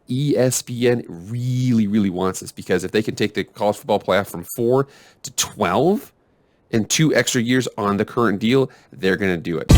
ESPN really wants this, because if they can take the college football playoff from 4 to 12 and 2 extra years on the current deal, they're going to do it.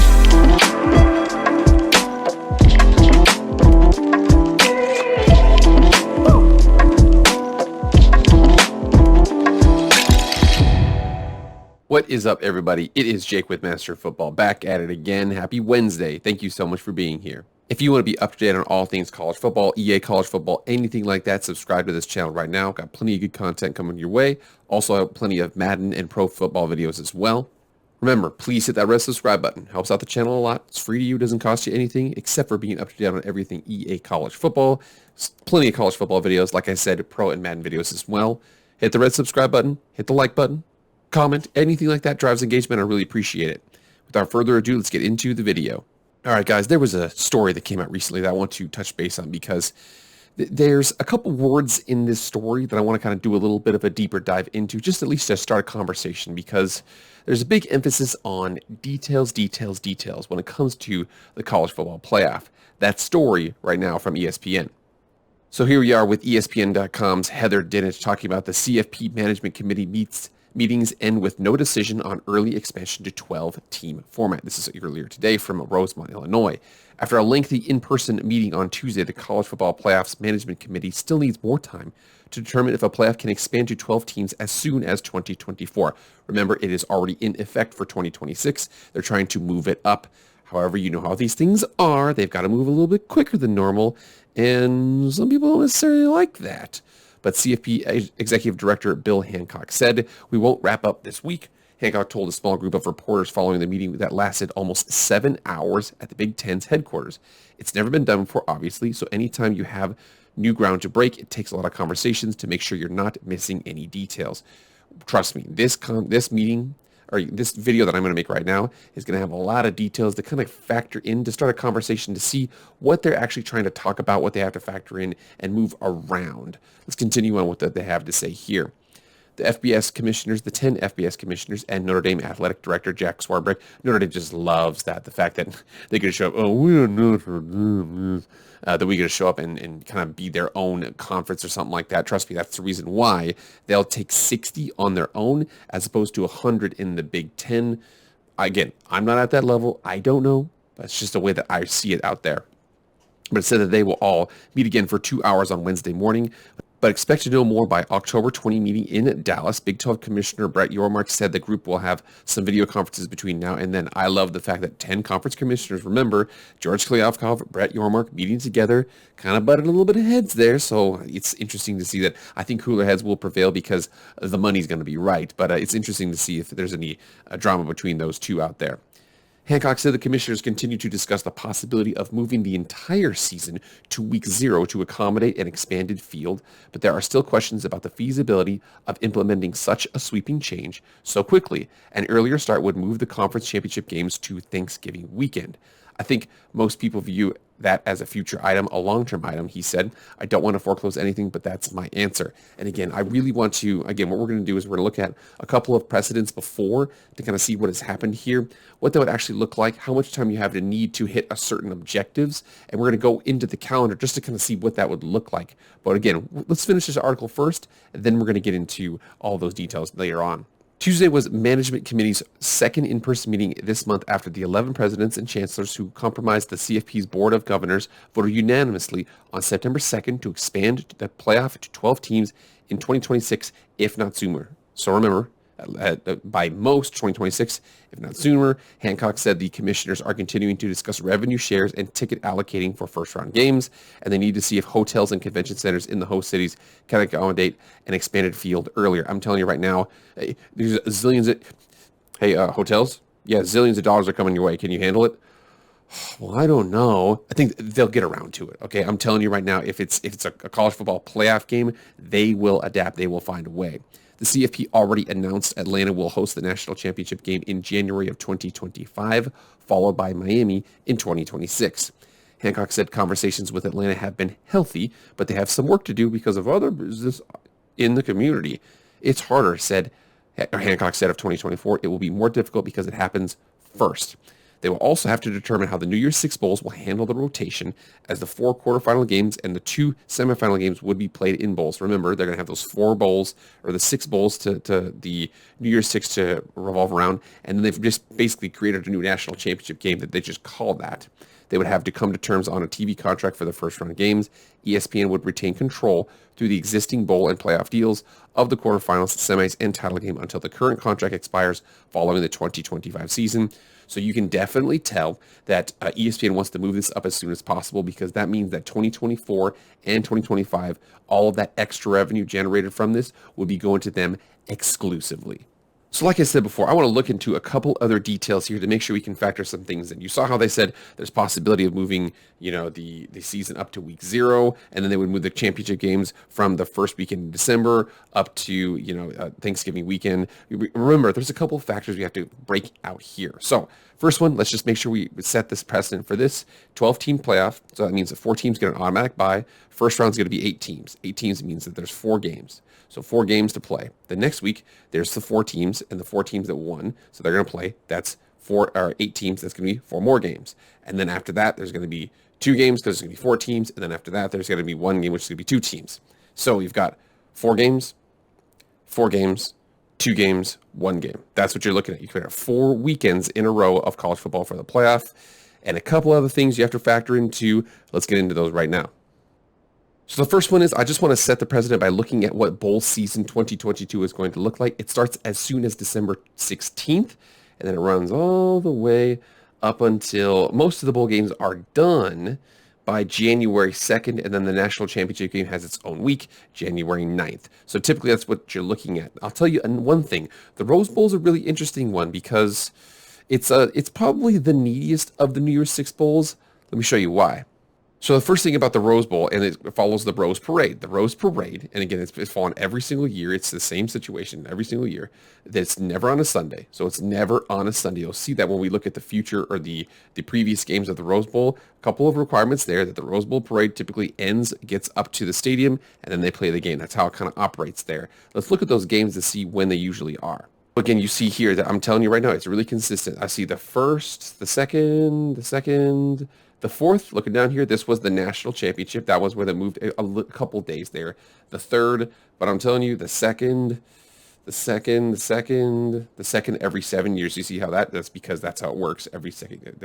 What is up, everybody? It is Jake with Master of Football, back at it again. Happy Wednesday. Thank you so much for being here. If you want to be up to date on all things college football, EA college football, anything like that, subscribe to this channel right now. Got plenty of good content coming your way. Also have plenty of Madden and pro football videos as well. Remember, please hit that red subscribe button. Helps out the channel a lot. It's free to you. Doesn't cost you anything except for being up to date on everything EA college football. Plenty of college football videos. Like I said, pro and Madden videos as well. Hit the red subscribe button. Hit the like button. Comment, anything like that drives engagement. I really appreciate it. Without further ado, let's get into the video. All right, guys, there was a story that came out recently that I want to touch base on, because there's a couple words in this story that I want to kind of do a little bit of a deeper dive into, just at least to start a conversation, because there's a big emphasis on details when it comes to the college football playoff. That story right now from ESPN. So here we are with ESPN.com's Heather Dinich talking about the CFP Management Committee meetings end with no decision on early expansion to 12-team format. This is earlier today from Rosemont, Illinois. After a lengthy in-person meeting on Tuesday, the College Football Playoffs Management Committee still needs more time to determine if a playoff can expand to 12 teams as soon as 2024. Remember, it is already in effect for 2026. They're trying to move it up. However, you know how these things are. They've got to move a little bit quicker than normal, and some people don't necessarily like that. But CFP Executive Director Bill Hancock said, "We won't wrap up this week." Hancock told a small group of reporters following the meeting that lasted almost 7 hours at the Big Ten's headquarters. It's never been done before, obviously, so anytime you have new ground to break, it takes a lot of conversations to make sure you're not missing any details. Trust me, this meeting, or this video that I'm going to make right now, is going to have a lot of details to kind of factor in, to start a conversation, to see what they're actually trying to talk about, what they have to factor in and move around. Let's continue on with what they have to say here. The FBS commissioners, the 10 FBS commissioners, and Notre Dame athletic director Jack Swarbrick. Notre Dame just loves that, the fact that they could show up, oh, we don't know for that we get to show up and kind of be their own conference or something like that. Trust me, that's the reason why they'll take 60 on their own as opposed to 100 in the Big Ten. Again, I'm not at that level. I don't know. That's just the way that I see it out there. But it said that they will all meet again for 2 hours on Wednesday morning, but expect to know more by October 20 meeting in Dallas. Big 12 Commissioner Brett Yormark said the group will have some video conferences between now and then. I love the fact that 10 conference commissioners, remember, George Kliavkoff, Brett Yormark meeting together, kind of butted a little bit of heads there. So it's interesting to see that. I think cooler heads will prevail because the money's going to be right. But it's interesting to see if there's any drama between those two out there. Hancock said the commissioners continue to discuss the possibility of moving the entire season to week 0 to accommodate an expanded field, but there are still questions about the feasibility of implementing such a sweeping change so quickly. An earlier start would move the conference championship games to Thanksgiving weekend. I think most people view that as a future item, a long-term item, he said. I don't want to foreclose anything, but that's my answer. And again, I really want to, what we're going to do is we're going to look at a couple of precedents before to kind of see what has happened here, what that would actually look like, how much time you have to need to hit a certain objectives, and we're going to go into the calendar just to kind of see what that would look like. But again, let's finish this article first, and then we're going to get into all those details later on. Tuesday was Management Committee's second in-person meeting this month after the 11 presidents and chancellors who comprised the CFP's Board of Governors voted unanimously on September 2nd to expand the playoff to 12 teams in 2026, if not sooner. So remember, by most 2026, if not sooner. Hancock said the commissioners are continuing to discuss revenue shares and ticket allocating for first-round games, and they need to see if hotels and convention centers in the host cities can accommodate an expanded field earlier. I'm telling you right now, there's zillions of... Hey, hotels? Yeah, zillions of dollars are coming your way. Can you handle it? Well, I don't know. I think they'll get around to it. Okay, I'm telling you right now, if it's a college football playoff game, they will adapt. They will find a way. The CFP already announced Atlanta will host the national championship game in January of 2025, followed by Miami in 2026. Hancock said conversations with Atlanta have been healthy, but they have some work to do because of other business in the community. It's harder, Hancock said of 2024. It will be more difficult because it happens first. They will also have to determine how the New Year's Six Bowls will handle the rotation, as the 4 quarterfinal games and the 2 semifinal games would be played in bowls. Remember, they're going to have those 4 bowls or the 6 bowls to the New Year's Six to revolve around, and then they've just basically created a new national championship game that they just call that. They would have to come to terms on a TV contract for the first round games. ESPN would retain control through the existing bowl and playoff deals of the quarterfinals, semis, and title game until the current contract expires following the 2025 season. So you can definitely tell that ESPN wants to move this up as soon as possible, because that means that 2024 and 2025, all of that extra revenue generated from this would be going to them exclusively. So like I said before, I want to look into a couple other details here to make sure we can factor some things in. You saw how they said there's possibility of moving, the season up to week 0, and then they would move the championship games from the first weekend in December up to, Thanksgiving weekend. Remember, there's a couple of factors we have to break out here. So first one, let's just make sure we set this precedent for this 12-team playoff. So that means that 4 teams get an automatic bye. First round is going to be 8 teams. 8 teams means that there's 4 games. So 4 games to play. The next week, there's the 4 teams and the 4 teams that won. So they're going to play. That's 8 teams. That's going to be 4 more games. And then after that, there's going to be 2 games because there's going to be 4 teams. And then after that, there's going to be 1 game, which is going to be 2 teams. So we've got 4 games, 4 games, 2 games, 1 game. That's what you're looking at. You could have 4 weekends in a row of college football for the playoff. And a couple other things you have to factor into. Let's get into those right now. So the first one is, I just want to set the precedent by looking at what bowl season 2022 is going to look like. It starts as soon as December 16th, and then it runs all the way up until most of the bowl games are done by January 2nd, and then the national championship game has its own week, January 9th. So typically that's what you're looking at. I'll tell you one thing. The Rose Bowl is a really interesting one because it's probably the neediest of the New Year's Six bowls. Let me show you why. So the first thing about the Rose Bowl, and it follows the Rose Parade. The Rose Parade, and again, it's fallen every single year. It's the same situation every single year. It's never on a Sunday. So it's never on a Sunday. You'll see that when we look at the future or the previous games of the Rose Bowl. A couple of requirements there that the Rose Bowl Parade typically gets up to the stadium, and then they play the game. That's how it kind of operates there. Let's look at those games to see when they usually are. Again, you see here that I'm telling you right now, it's really consistent. I see the first, the second, the fourth, looking down here, this was the national championship. That was where they moved a couple days there. The third, but I'm telling you, the second every 7 years. You see how that's because that's how it works every second.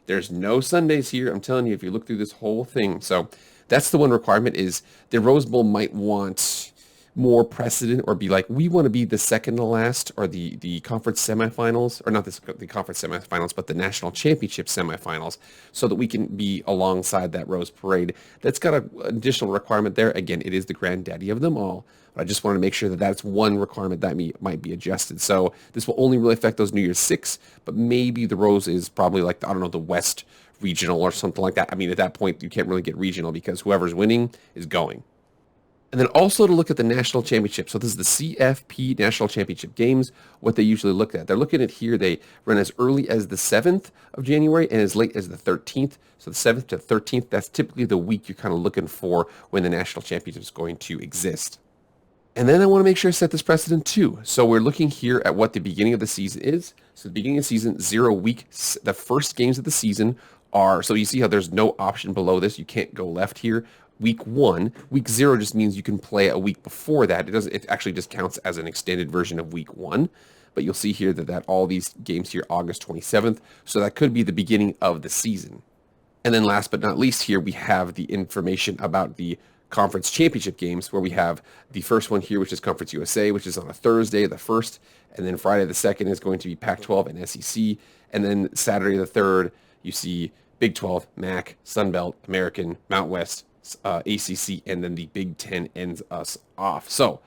There's no Sundays here. I'm telling you, if you look through this whole thing. So that's the one requirement is the Rose Bowl might want more precedent or be like, we want to be the second to last or the conference semifinals, or not the conference semifinals, but the national championship semifinals, so that we can be alongside that Rose Parade. That's got an additional requirement there. Again, it is the granddaddy of them all. But I just want to make sure that that's one requirement that might be adjusted. So this will only really affect those New Year's Six, but maybe the Rose is probably like, I don't know, the West regional or something like that. I mean, at that point, you can't really get regional because whoever's winning is going. And then also to look at the national championship. So this is the CFP National Championship Games, what they usually look at. They're looking at here, they run as early as the 7th of January and as late as the 13th. So the 7th to 13th, that's typically the week you're kind of looking for when the national championship is going to exist. And then I want to make sure I set this precedent too. So we're looking here at what the beginning of the season is. So the beginning of the season, 0 week, the first games of the season are, so you see how there's no option below this. You can't go left here. Week 1, week 0 just means you can play a week before that. It actually just counts as an extended version of week 1. But you'll see here that all these games here, August 27th. So that could be the beginning of the season. And then last but not least here, we have the information about the conference championship games, where we have the first one here, which is Conference USA, which is on a Thursday, the 1st. And then Friday the 2nd is going to be Pac-12 and SEC. And then Saturday the 3rd, you see Big 12, MAC, Sun Belt, American, Mount West, ACC, and then the Big 10 ends us off. So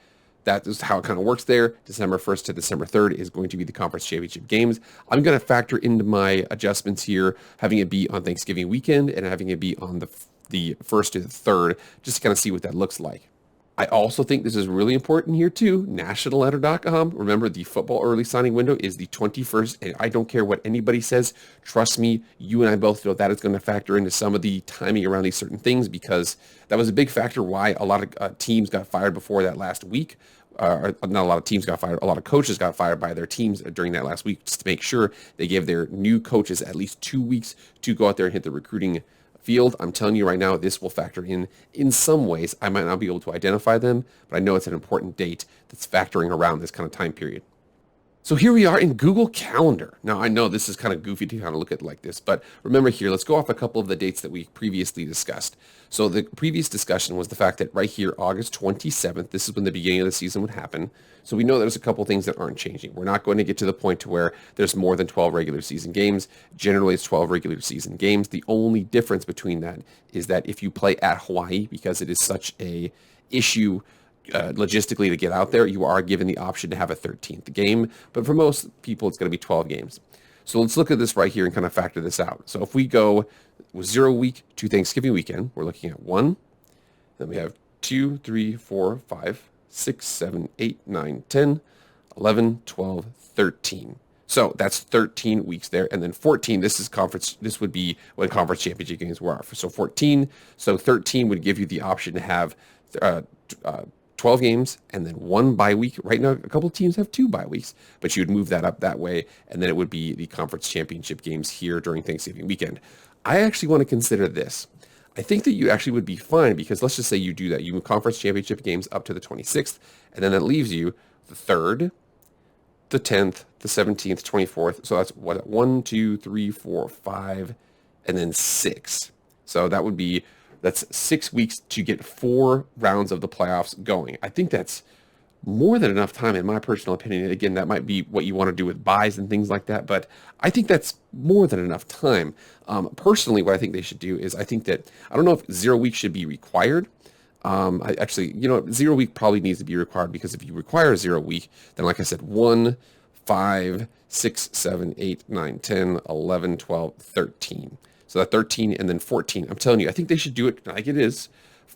that is how it kind of works there. December 1st to December 3rd is going to be the conference championship games. I'm going to factor into my adjustments here, having it be on Thanksgiving weekend and having it be on the 1st to the 3rd, just to kind of see what that looks like. I also think this is really important here too. Nationalletter.com. Remember, the football early signing window is the 21st, and I don't care what anybody says. Trust me, you and I both know that is going to factor into some of the timing around these certain things, because that was a big factor why a lot of teams got fired before that last week. Or not a lot of teams got fired. A lot of coaches got fired by their teams during that last week, just to make sure they gave their new coaches at least 2 weeks to go out there and hit the recruiting field. I'm telling you right now, this will factor in some ways. I might not be able to identify them, but I know it's an important date that's factoring around this kind of time period. So here we are in Google Calendar. Now, I know this is kind of goofy to kind of look at it like this, but remember here, let's go off a couple of the dates that we previously discussed. So the previous discussion was the fact that right here, August 27th, this is when the beginning of the season would happen. So we know there's a couple things that aren't changing. We're not going to get to the point to where there's more than 12 regular season games. Generally, it's 12 regular season games. The only difference between that is that if you play at Hawaii, because it is such a issue logistically to get out there, you are given the option to have a 13th game. But for most people, it's going to be 12 games. So let's look at this right here and kind of factor this out. So if we go with 0 week to Thanksgiving weekend, we're looking at 1. Then we have 2, 3, 4, 5, 6, 7, 8, 9, 10, 11, 12, 13. So that's 13 weeks there. And then 14, this would be when conference championship games were. So 14, so 13 would give you the option to have 12 games and then 1 bye week. Right now, a couple of teams have 2 bye weeks, but you'd move that up that way, and then it would be the conference championship games here during Thanksgiving weekend. I actually want to consider this. I think that you actually would be fine, because let's just say you do that. You move conference championship games up to the 26th, and then that leaves you the 3rd, the 10th, the 17th, 24th. So that's what, 1, 2, 3, 4, 5, and then 6. So that's 6 weeks to get 4 rounds of the playoffs going. I think that's more than enough time, in my personal opinion. Again, that might be what you want to do with buys and things like that, but I think that's more than enough time. Personally, what I think they should do is, I don't know if 0 weeks should be required. I actually, 0 week probably needs to be required, because if you require 0 week, then like I said, 1, 5, 6, 7, 8, 9, 10, 11, 12, 13. So that 13 and then 14, I'm telling you, I think they should do it like it is.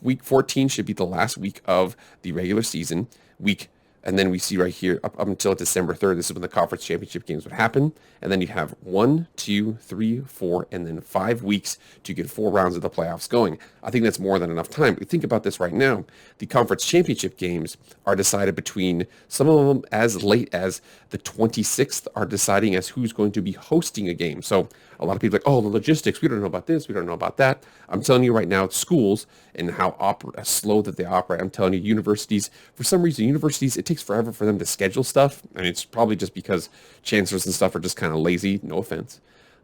Week 14 should be the last week of the regular season week. And then we see right here up until December 3rd, this is when the conference championship games would happen. And then you have 1, 2, 3, 4, and then 5 weeks to get 4 rounds of the playoffs going. I think that's more than enough time. Think about this right now. The conference championship games are decided between, some of them as late as the 26th are deciding as who's going to be hosting a game. So a lot of people are like, oh, the logistics, we don't know about this, we don't know about that. I'm telling you right now, schools and how slow that they operate. I'm telling you, universities, for some reason, it takes forever for them to schedule stuff. And it's probably just because chancellors and stuff are just kind of lazy, no offense.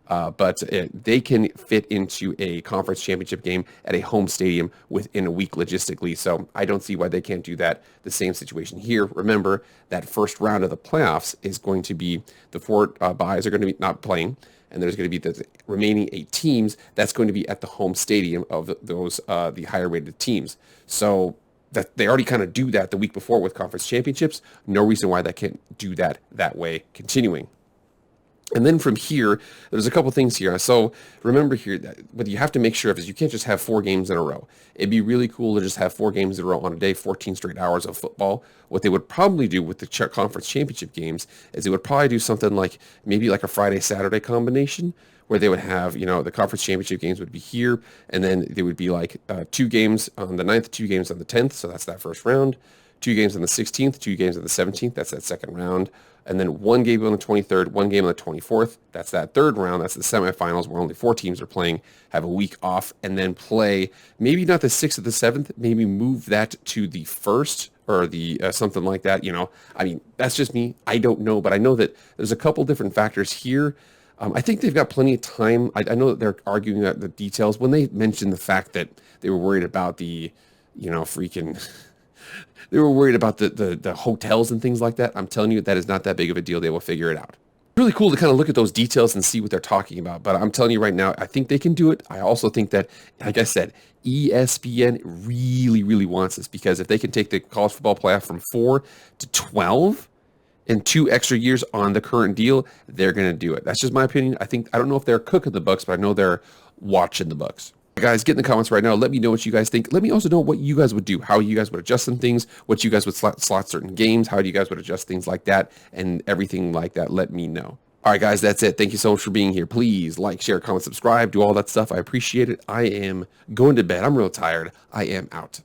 But they can fit into a conference championship game at a home stadium within a week logistically. So I don't see why they can't do that. The same situation here. Remember, that first round of the playoffs is going to be, the 4 buys are going to be not playing, and there's going to be the remaining 8 teams that's going to be at the home stadium of those the higher rated teams. So that they already kind of do that the week before with conference championships. No reason why they can't do that way continuing. And then from here, there's a couple things here. So remember here that what you have to make sure of is you can't just have 4 games in a row. It'd be really cool to just have 4 games in a row on a day, 14 straight hours of football. What they would probably do with the conference championship games is they would probably do something like maybe like a Friday-Saturday combination, where they would have, the conference championship games would be here, and then there would be like 2 games on the 9th, 2 games on the 10th, so that's that first round, 2 games on the 16th, 2 games on the 17th, that's that second round, and then 1 game on the 23rd, 1 game on the 24th, that's that third round, that's the semifinals where only 4 teams are playing, have a week off, and then play, maybe not the 6th or the 7th, maybe move that to the 1st, or the something like that, I mean, that's just me, I don't know, but I know that there's a couple different factors here. I think they've got plenty of time. I know that they're arguing the details. When they mentioned the fact that they were worried about the, they were worried about the hotels and things like that, I'm telling you, that is not that big of a deal. They will figure it out. Really cool to kind of look at those details and see what they're talking about. But I'm telling you right now, I think they can do it. I also think that, like I said, ESPN really, really wants this, because if they can take the college football playoff from 4 to 12, in 2 extra years on the current deal, they're going to do it. That's just my opinion. I don't know if they're cooking the books, but I know they're watching the books. Guys, get in the comments right now. Let me know what you guys think. Let me also know what you guys would do, how you guys would adjust some things, what you guys would slot certain games, how you guys would adjust things like that, and everything like that. Let me know. All right, guys, that's it. Thank you so much for being here. Please like, share, comment, subscribe, do all that stuff. I appreciate it. I am going to bed. I'm real tired. I am out.